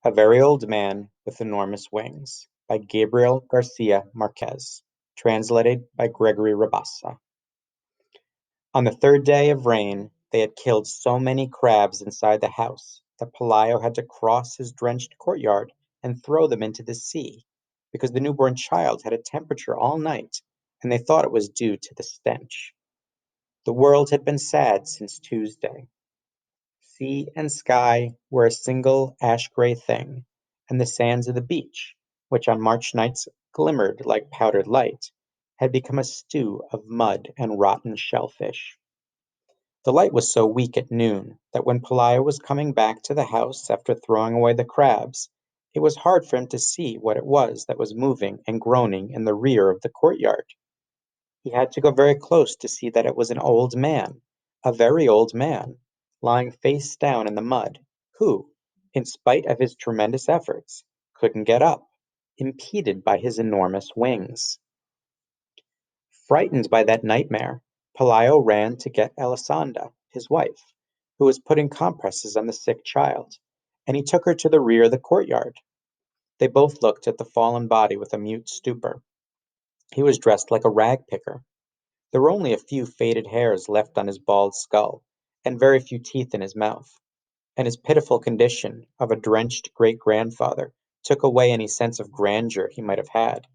A Very Old Man with Enormous Wings by Gabriel Garcia Marquez, translated by Gregory Rabassa. On the third day of rain, they had killed so many crabs inside the house that Pelayo had to cross his drenched courtyard and throw them into the sea, because the newborn child had a temperature all night, and they thought it was due to the stench. The world had been sad since Tuesday. Sea and sky were a single ash-gray thing, and the sands of the beach, which on March nights glimmered like powdered light, had become a stew of mud and rotten shellfish. The light was so weak at noon that when Pelayo was coming back to the house after throwing away the crabs, it was hard for him to see what it was that was moving and groaning in the rear of the courtyard. He had to go very close to see that it was an old man, a very old man, lying face down in the mud, who, in spite of his tremendous efforts, couldn't get up, impeded by his enormous wings. Frightened by that nightmare, Pelayo ran to get Elisanda, his wife, who was putting compresses on the sick child, and he took her to the rear of the courtyard. They both looked at the fallen body with a mute stupor. He was dressed like a rag picker. There were only a few faded hairs left on his bald skull, and very few teeth in his mouth, and his pitiful condition of a drenched great-grandfather took away any sense of grandeur he might have had.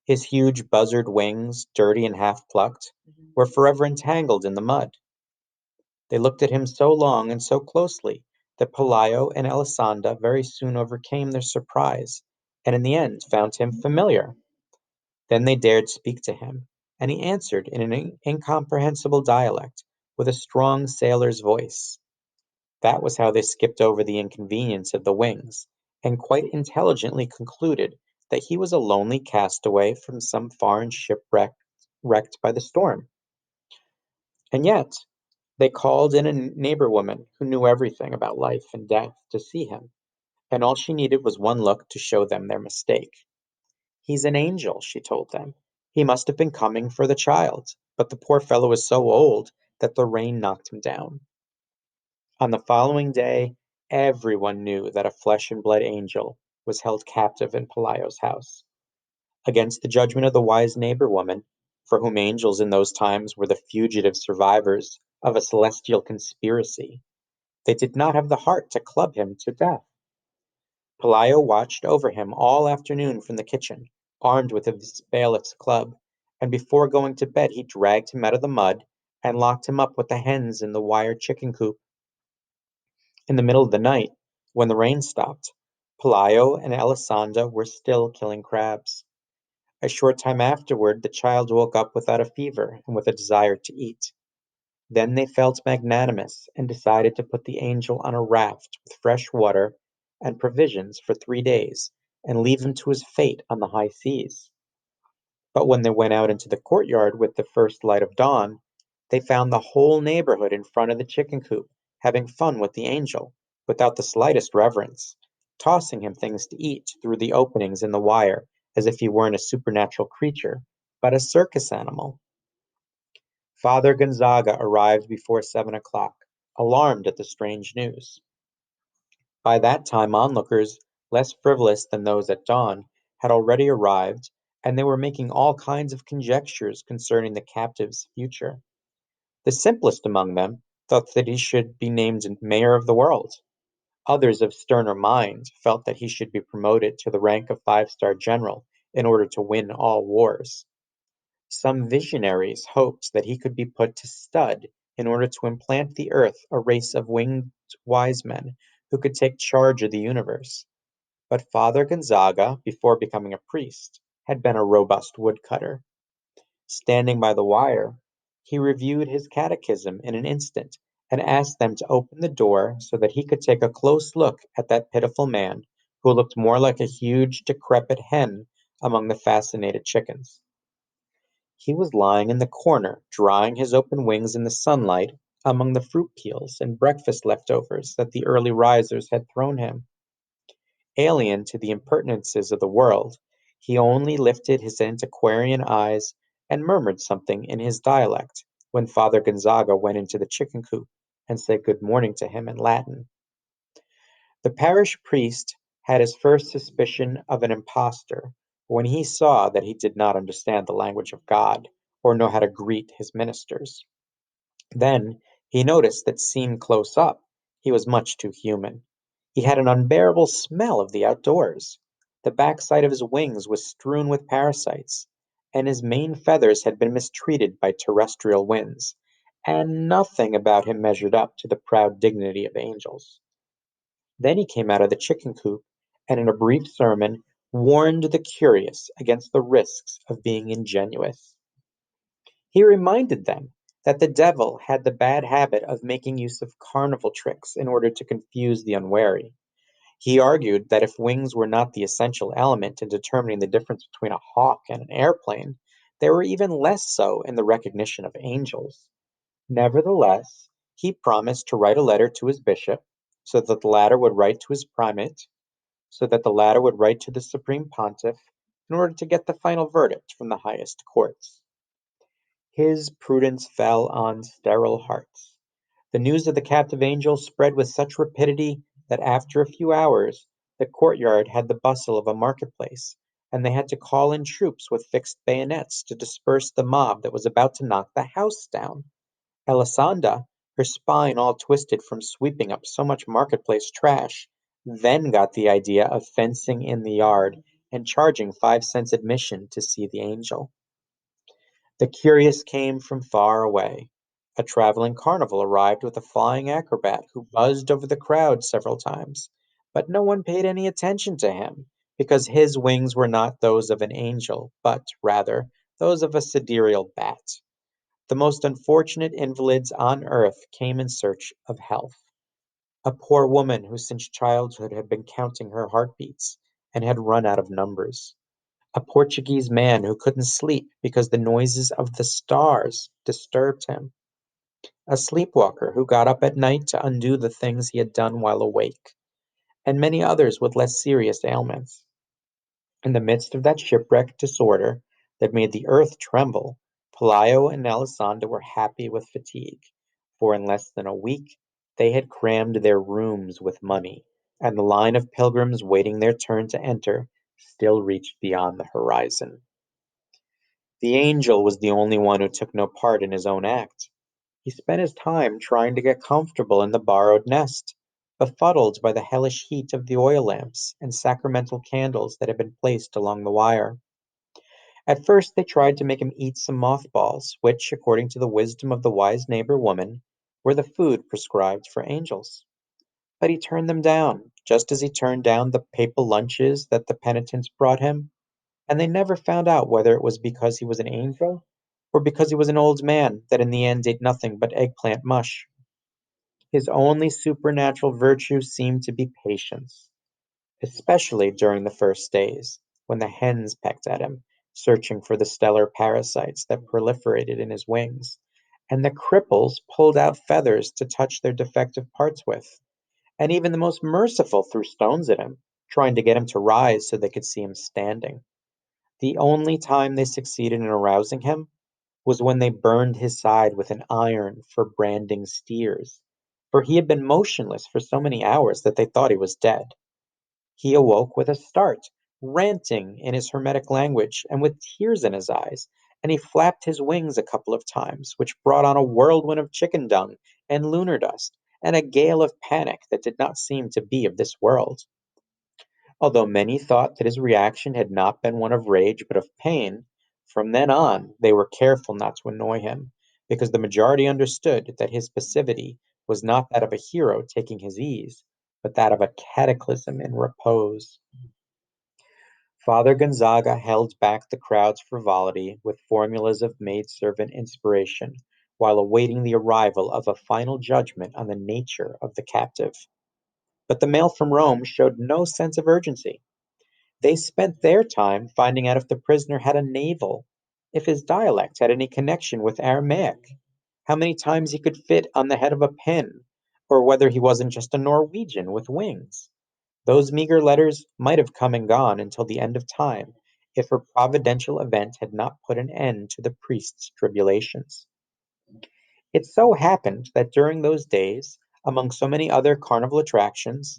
His huge buzzard wings, dirty and half-plucked, were forever entangled in the mud. They looked at him so long and so closely that Pelayo and Elisanda very soon overcame their surprise, and in the end found him familiar. Then they dared speak to him, and he answered in an incomprehensible dialect, with a strong sailor's voice. That was how they skipped over the inconvenience of the wings, and quite intelligently concluded that he was a lonely castaway from some foreign shipwreck wrecked by the storm. And yet, they called in a neighbor woman who knew everything about life and death to see him, and all she needed was one look to show them their mistake. "He's an angel," she told them. "He must have been coming for the child, but the poor fellow is so old that the rain knocked him down." On the following day, everyone knew that a flesh and blood angel was held captive in Pelayo's house. Against the judgment of the wise neighbor woman, for whom angels in those times were the fugitive survivors of a celestial conspiracy, they did not have the heart to club him to death. Pelayo watched over him all afternoon from the kitchen, armed with his bailiff's club, and before going to bed he dragged him out of the mud and locked him up with the hens in the wire chicken coop. In the middle of the night, when the rain stopped, Pelayo and Elisanda were still killing crabs. A short time afterward the child woke up without a fever and with a desire to eat. Then they felt magnanimous and decided to put the angel on a raft with fresh water and provisions for 3 days and leave him to his fate on the high seas. But when they went out into the courtyard with the first light of dawn, they found the whole neighborhood in front of the chicken coop, having fun with the angel, without the slightest reverence, tossing him things to eat through the openings in the wire as if he weren't a supernatural creature, but a circus animal. Father Gonzaga arrived before 7 o'clock, alarmed at the strange news. By that time onlookers, less frivolous than those at dawn, had already arrived, and they were making all kinds of conjectures concerning the captive's future. The simplest among them thought that he should be named mayor of the world. Others of sterner mind felt that he should be promoted to the rank of five-star general in order to win all wars. Some visionaries hoped that he could be put to stud in order to implant the earth a race of winged wise men who could take charge of the universe. But Father Gonzaga, before becoming a priest, had been a robust woodcutter. Standing by the wire, he reviewed his catechism in an instant and asked them to open the door so that he could take a close look at that pitiful man who looked more like a huge decrepit hen among the fascinated chickens. He was lying in the corner, drying his open wings in the sunlight among the fruit peels and breakfast leftovers that the early risers had thrown him. Alien to the impertinences of the world, he only lifted his antiquarian eyes and murmured something in his dialect when Father Gonzaga went into the chicken coop and said good morning to him in Latin. The parish priest had his first suspicion of an impostor when he saw that he did not understand the language of God or know how to greet his ministers. Then he noticed that seen close up, he was much too human. He had an unbearable smell of the outdoors. The backside of his wings was strewn with parasites, and his main feathers had been mistreated by terrestrial winds, and nothing about him measured up to the proud dignity of angels. Then he came out of the chicken coop, and in a brief sermon warned the curious against the risks of being ingenuous. He reminded them that the devil had the bad habit of making use of carnival tricks in order to confuse the unwary. He argued that if wings were not the essential element in determining the difference between a hawk and an airplane, they were even less so in the recognition of angels. Nevertheless, he promised to write a letter to his bishop, so that the latter would write to his primate, so that the latter would write to the supreme pontiff, in order to get the final verdict from the highest courts. His prudence fell on sterile hearts. The news of the captive angel spread with such rapidity that after a few hours the courtyard had the bustle of a marketplace, and they had to call in troops with fixed bayonets to disperse the mob that was about to knock the house down. Elisanda, her spine all twisted from sweeping up so much marketplace trash, then got the idea of fencing in the yard and charging 5 cents admission to see the angel. The curious came from far away. A traveling carnival arrived with a flying acrobat who buzzed over the crowd several times, but no one paid any attention to him, because his wings were not those of an angel, but, rather, those of a sidereal bat. The most unfortunate invalids on earth came in search of health. A poor woman who since childhood had been counting her heartbeats and had run out of numbers. A Portuguese man who couldn't sleep because the noises of the stars disturbed him. A sleepwalker who got up at night to undo the things he had done while awake. And many others with less serious ailments. In the midst of that shipwreck disorder that made the earth tremble, Pelayo and Alessandra were happy with fatigue, for in less than a week they had crammed their rooms with money, and the line of pilgrims waiting their turn to enter still reached beyond the horizon. The angel was the only one who took no part in his own act. He spent his time trying to get comfortable in the borrowed nest, befuddled by the hellish heat of the oil lamps and sacramental candles that had been placed along the wire. At first they tried to make him eat some mothballs, which, according to the wisdom of the wise neighbor woman, were the food prescribed for angels. But he turned them down, just as he turned down the papal lunches that the penitents brought him, and they never found out whether it was because he was an angel or because he was an old man that in the end ate nothing but eggplant mush. His only supernatural virtue seemed to be patience, especially during the first days, when the hens pecked at him, searching for the stellar parasites that proliferated in his wings, and the cripples pulled out feathers to touch their defective parts with, and even the most merciful threw stones at him, trying to get him to rise so they could see him standing. The only time they succeeded in arousing him was when they burned his side with an iron for branding steers, for he had been motionless for so many hours that they thought he was dead. He awoke with a start, ranting in his Hermetic language and with tears in his eyes, and he flapped his wings a couple of times, which brought on a whirlwind of chicken dung and lunar dust, and a gale of panic that did not seem to be of this world. Although many thought that his reaction had not been one of rage but of pain, from then on they were careful not to annoy him, because the majority understood that his passivity was not that of a hero taking his ease, but that of a cataclysm in repose. Father Gonzaga held back the crowd's frivolity with formulas of maidservant inspiration, while awaiting the arrival of a final judgment on the nature of the captive. But the mail from Rome showed no sense of urgency. They spent their time finding out if the prisoner had a navel, if his dialect had any connection with Aramaic, how many times he could fit on the head of a pin, or whether he wasn't just a Norwegian with wings. Those meager letters might have come and gone until the end of time, if a providential event had not put an end to the priest's tribulations. It so happened that during those days, among so many other carnival attractions,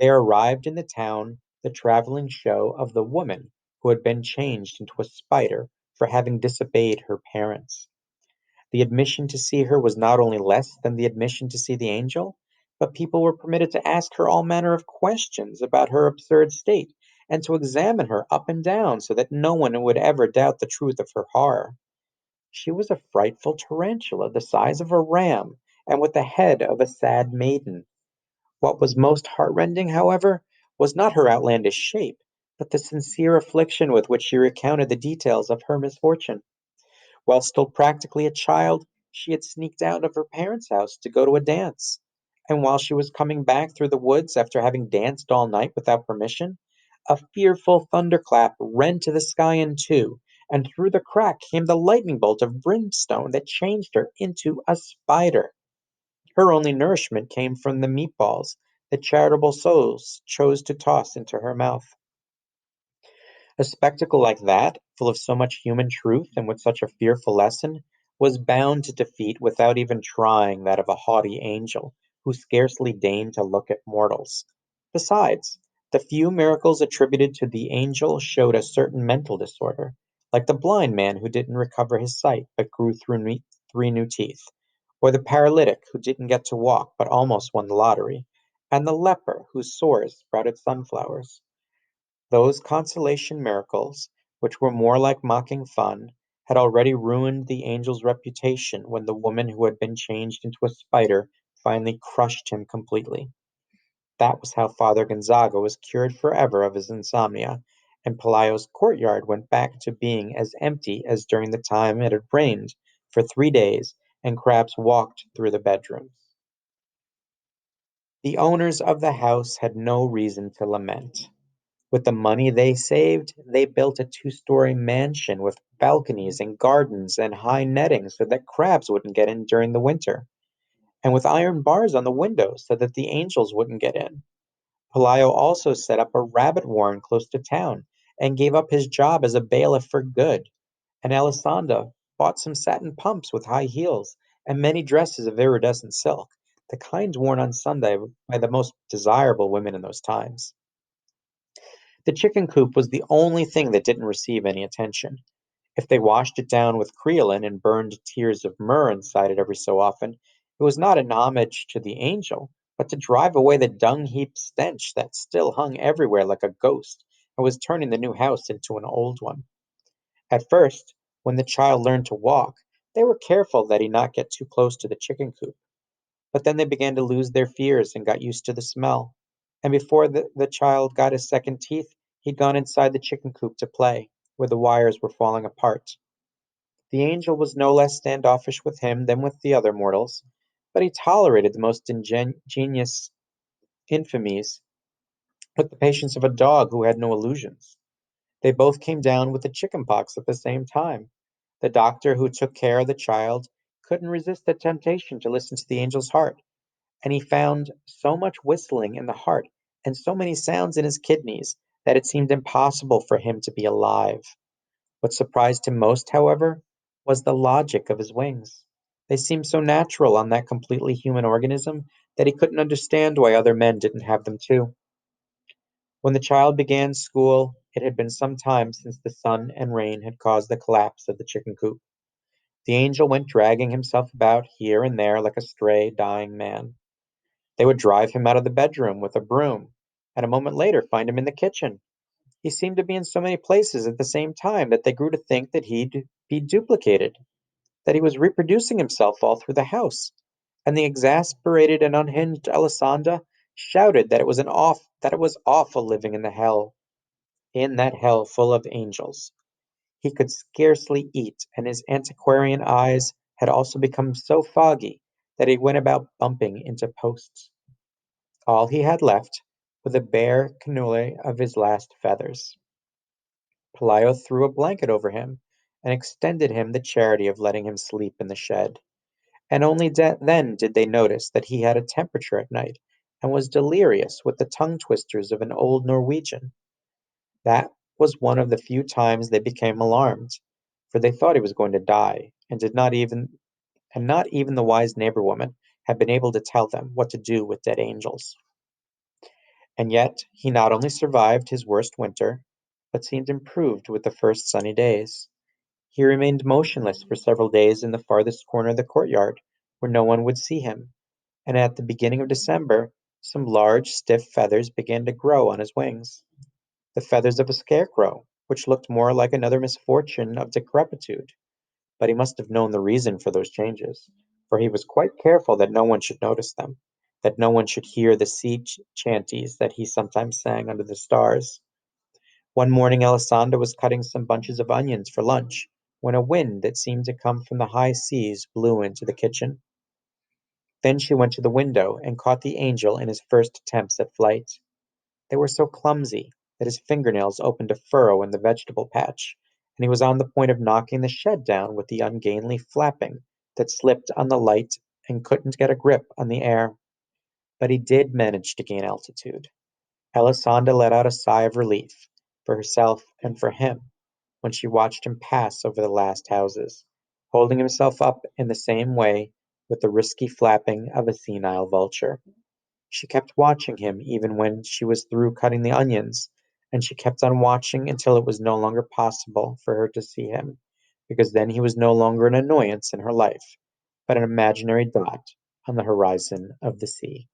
They arrived in the town, the traveling show of the woman who had been changed into a spider for having disobeyed her parents. The admission to see her was not only less than the admission to see the angel, but people were permitted to ask her all manner of questions about her absurd state, and to examine her up and down so that no one would ever doubt the truth of her horror. She was a frightful tarantula the size of a ram, and with the head of a sad maiden. What was most heartrending, however, was not her outlandish shape, but the sincere affliction with which she recounted the details of her misfortune. While still practically a child, she had sneaked out of her parents' house to go to a dance. And while she was coming back through the woods after having danced all night without permission, a fearful thunderclap rent the sky in two, and through the crack came the lightning bolt of brimstone that changed her into a spider. Her only nourishment came from the meatballs that charitable souls chose to toss into her mouth. A spectacle like that, full of so much human truth and with such a fearful lesson, was bound to defeat without even trying that of a haughty angel, who scarcely deigned to look at mortals. Besides, the few miracles attributed to the angel showed a certain mental disorder, like the blind man who didn't recover his sight but grew through three new teeth, or the paralytic who didn't get to walk but almost won the lottery, and the leper whose sores sprouted sunflowers. Those consolation miracles, which were more like mocking fun, had already ruined the angel's reputation when the woman who had been changed into a spider finally crushed him completely. That was how Father Gonzaga was cured forever of his insomnia, and Pelayo's courtyard went back to being as empty as during the time it had rained for 3 days and crabs walked through the bedrooms. The owners of the house had no reason to lament. With the money they saved, they built a two-story mansion with balconies and gardens and high netting so that crabs wouldn't get in during the winter, and with iron bars on the windows so that the angels wouldn't get in. Pelayo also set up a rabbit warren close to town and gave up his job as a bailiff for good. And Alessandra bought some satin pumps with high heels and many dresses of iridescent silk, the kinds worn on Sunday by the most desirable women in those times. The chicken coop was the only thing that didn't receive any attention. If they washed it down with creolin and burned tears of myrrh inside it every so often, it was not an homage to the angel, but to drive away the dung heap stench that still hung everywhere like a ghost and was turning the new house into an old one. At first, when the child learned to walk, they were careful that he not get too close to the chicken coop. But then they began to lose their fears and got used to the smell. And before the child got his second teeth, he'd gone inside the chicken coop to play, where the wires were falling apart. The angel was no less standoffish with him than with the other mortals, but he tolerated the most ingenious infamies with the patience of a dog who had no illusions. They both came down with the chicken pox at the same time. The doctor who took care of the child couldn't resist the temptation to listen to the angel's heart, and he found so much whistling in the heart and so many sounds in his kidneys that it seemed impossible for him to be alive. What surprised him most, however, was the logic of his wings. They seemed so natural on that completely human organism that he couldn't understand why other men didn't have them too. When the child began school, it had been some time since the sun and rain had caused the collapse of the chicken coop. The angel went dragging himself about here and there like a stray, dying man. They would drive him out of the bedroom with a broom, and a moment later find him in the kitchen. He seemed to be in so many places at the same time that they grew to think that he'd be duplicated, that he was reproducing himself all through the house. And the exasperated and unhinged Alessandra shouted that it was awful living in that hell full of angels. He could scarcely eat, and his antiquarian eyes had also become so foggy that he went about bumping into posts. All he had left were the bare cannulae of his last feathers. Pelayo threw a blanket over him and extended him the charity of letting him sleep in the shed. And only then did they notice that he had a temperature at night and was delirious with the tongue twisters of an old Norwegian. That was one of the few times they became alarmed, for they thought he was going to die, and not even the wise neighbor woman had been able to tell them what to do with dead angels. And yet he not only survived his worst winter, but seemed improved with the first sunny days. He remained motionless for several days in the farthest corner of the courtyard, where no one would see him, and at the beginning of December some large stiff feathers began to grow on his wings, the feathers of a scarecrow, which looked more like another misfortune of decrepitude. But he must have known the reason for those changes, for he was quite careful that no one should notice them, that no one should hear the sea chanties that he sometimes sang under the stars. One morning Alessandra was cutting some bunches of onions for lunch, when a wind that seemed to come from the high seas blew into the kitchen. Then she went to the window and caught the angel in his first attempts at flight. They were so clumsy that his fingernails opened a furrow in the vegetable patch, and he was on the point of knocking the shed down with the ungainly flapping that slipped on the light and couldn't get a grip on the air. But he did manage to gain altitude. Alessandra let out a sigh of relief, for herself and for him, when she watched him pass over the last houses, holding himself up in the same way with the risky flapping of a senile vulture. She kept watching him even when she was through cutting the onions, and she kept on watching until it was no longer possible for her to see him, because then he was no longer an annoyance in her life, but an imaginary dot on the horizon of the sea.